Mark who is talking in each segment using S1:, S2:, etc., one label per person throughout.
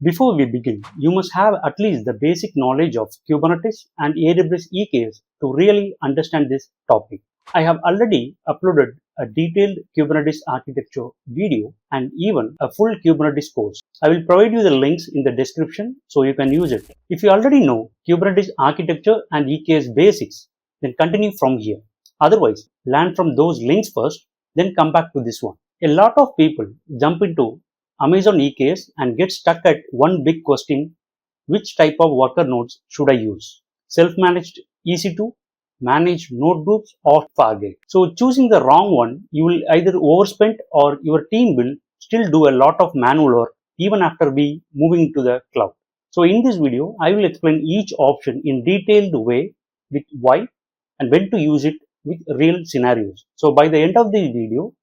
S1: Before we begin, you must have at least the basic knowledge of Kubernetes and AWS EKS to really understand this topic. I have already uploaded a detailed Kubernetes architecture video and even a full Kubernetes course. I will provide you the links in the description so you can use it. If you already know Kubernetes architecture and EKS basics, then continue from here. Otherwise, learn from those links first, then come back to this one. A lot of people jump into Amazon EKS and get stuck at one big question: which type of worker nodes should I use? Self-managed EC2, managed node groups, or Fargate. So choosing the wrong one, you will either overspend or your team will still do a lot of manual work even after we moving to the cloud. So in this video, I will explain each option in detailed way with why and when to use it with real scenarios. So by the end of this video,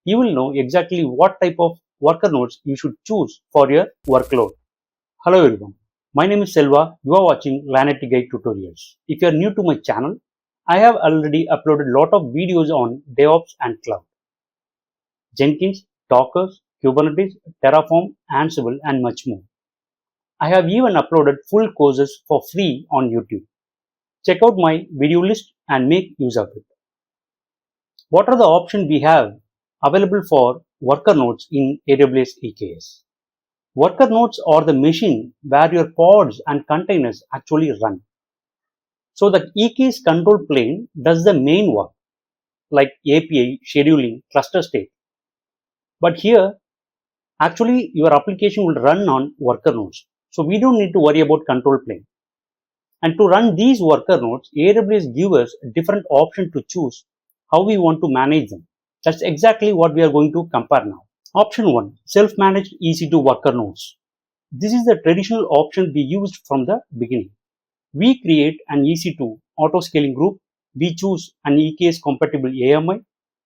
S1: you will know exactly what type of worker nodes you should choose for your workload. Hello everyone, my name is Selva. You are watching Lanity Guide Tutorials. If you are new to my channel, I have already uploaded a lot of videos on DevOps and cloud, Jenkins, Docker, Kubernetes, Terraform, Ansible, and much more. I have even uploaded full courses for free on YouTube. Check out my video list and make use of it. What are the options we have available for worker nodes in AWS EKS? Worker nodes are the machine where your pods and containers actually run. So the EKS control plane does the main work like API, scheduling, cluster state. But here, actually your application will run on worker nodes. So we don't need to worry about control plane. And to run these worker nodes, AWS gives us a different option to choose how we want to manage them. That's exactly what we are going to compare now. Option 1, self-managed EC2 worker nodes. This is the traditional option we used from the beginning. We create an EC2 auto-scaling group, we choose an EKS compatible AMI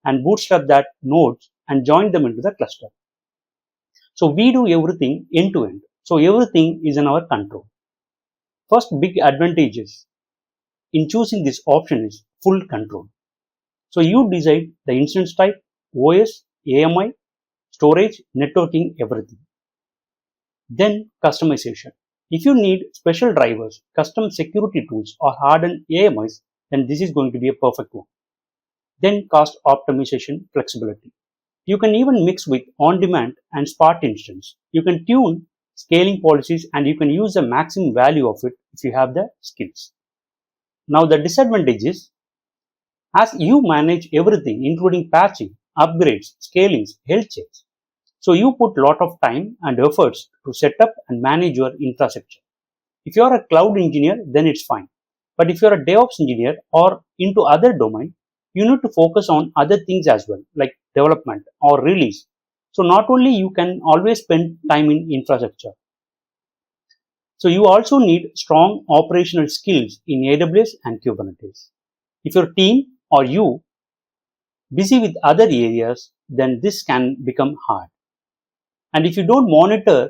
S1: and bootstrap that nodes and join them into the cluster. So we do everything end to end. So everything is in our control. First big advantages in choosing this option is full control. So you decide the instance type, OS, AMI, storage, networking, everything. Then customization. If you need special drivers, custom security tools or hardened AMIs, then this is going to be a perfect one. Then cost optimization flexibility. You can even mix with on-demand and Spot instance. You can tune scaling policies and you can use the maximum value of it if you have the skills. Now the disadvantage is, as you manage everything including patching, upgrades, scalings, health checks. So you put a lot of time and efforts to set up and manage your infrastructure. If you are a cloud engineer, then it's fine. But if you are a DevOps engineer or into other domain, you need to focus on other things as well, like development or release. So not only you can always spend time in infrastructure. So you also need strong operational skills in AWS and Kubernetes. If your team or you busy with other areas, then this can become hard. And if you don't monitor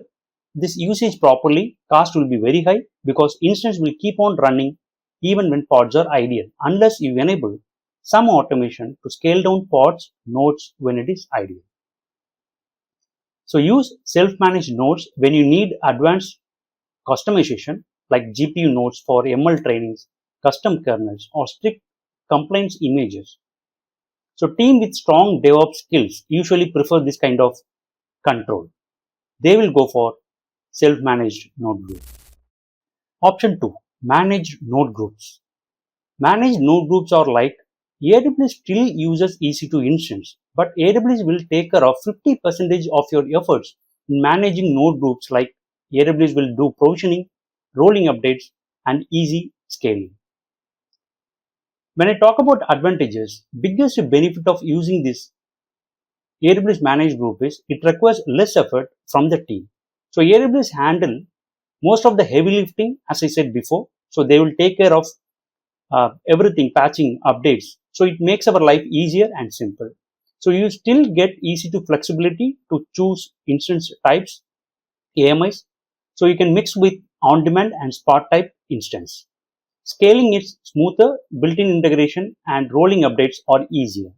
S1: this usage properly, cost will be very high because instance will keep on running even when pods are ideal, unless you enable some automation to scale down pods, nodes when it is ideal. So use self-managed nodes when you need advanced customization like GPU nodes for ML trainings, custom kernels, or strict compliance images. So team with strong DevOps skills usually prefer this kind of control. They will go for self-managed node group. Option 2, managed node groups. Managed node groups are like AWS still uses EC2 instance, but AWS will take care of 50% of your efforts in managing node groups, like AWS will do provisioning, rolling updates, and easy scaling. When I talk about advantages, biggest benefit of using this AWS managed group is it requires less effort from the team. So AWS handle most of the heavy lifting, as I said before. So they will take care of everything, patching, updates. So it makes our life easier and simple. So you still get EC2 flexibility to choose instance types, AMIs. So you can mix with on-demand and Spot type instance. Scaling is smoother, built-in integration and rolling updates are easier.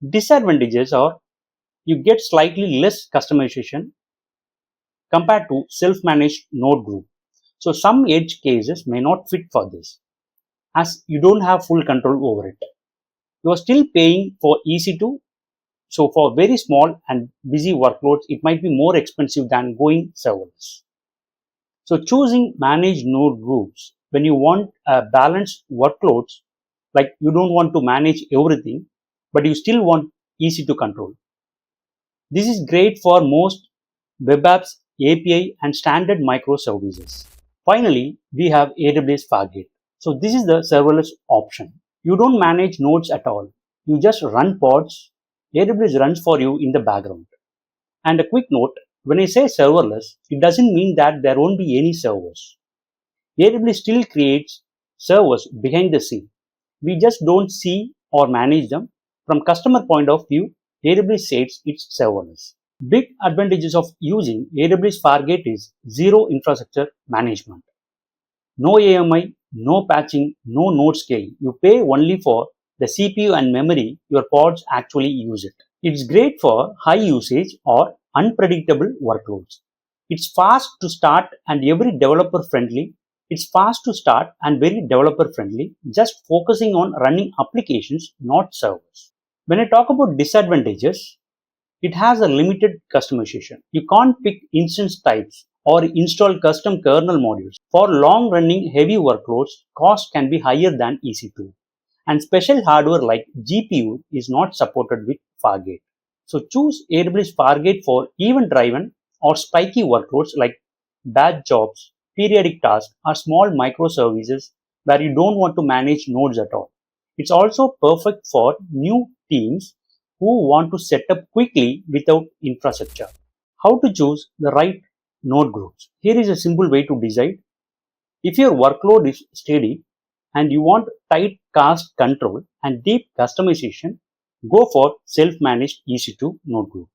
S1: Disadvantages are you get slightly less customization compared to self-managed node group. So some edge cases may not fit for this, as you don't have full control over it. You are still paying for EC2, so for very small and busy workloads, it might be more expensive than going serverless. So choosing managed node groups when you want balanced workloads, like you don't want to manage everything, but you still want EC2 control. This is great for most web apps, API, and standard microservices. Finally, we have AWS Fargate. So this is the serverless option. You don't manage nodes at all. You just run pods. AWS runs for you in the background. And a quick note, when I say serverless, it doesn't mean that there won't be any servers. AWS still creates servers behind the scene. We just don't see or manage them. From customer point of view, AWS says it's serverless. Big advantages of using AWS Fargate is zero infrastructure management. No AMI, no patching, no node scaling. You pay only for the CPU and memory your pods actually use it. It's great for high usage or unpredictable workloads. It's fast to start and very developer friendly. Just focusing on running applications, not servers. When I talk about disadvantages, it has a limited customization. You can't pick instance types or install custom kernel modules. For long running heavy workloads, cost can be higher than EC2. And special hardware like GPU is not supported with Fargate. So choose AWS Fargate for event driven or spiky workloads like batch jobs, periodic tasks, or small microservices where you don't want to manage nodes at all. It's also perfect for new teams who want to set up quickly without infrastructure. How to choose the right node groups? Here is a simple way to decide. If your workload is steady and you want tight cost control and deep customization, go for self-managed EC2 node group.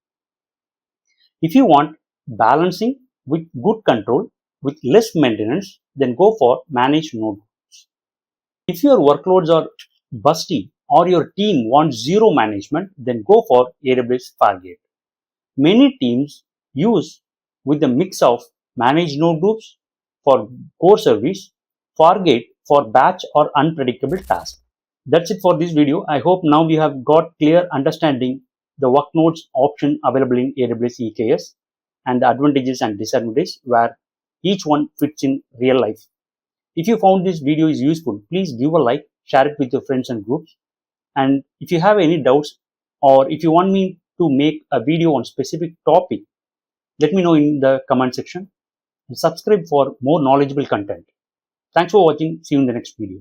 S1: If you want balancing with good control with less maintenance, then go for managed node groups. If your workloads are busty or your team wants zero management, then go for AWS Fargate. Many teams use with a mix of managed node groups for core service, Fargate for batch or unpredictable tasks. That's it for this video. I hope now we have got clear understanding the workloads option available in AWS EKS and the advantages and disadvantages where each one fits in real life. If you found this video is useful, please give a like, share it with your friends and groups. And if you have any doubts or if you want me to make a video on specific topic, let me know in the comment section and subscribe for more knowledgeable content. Thanks for watching. See you in the next video.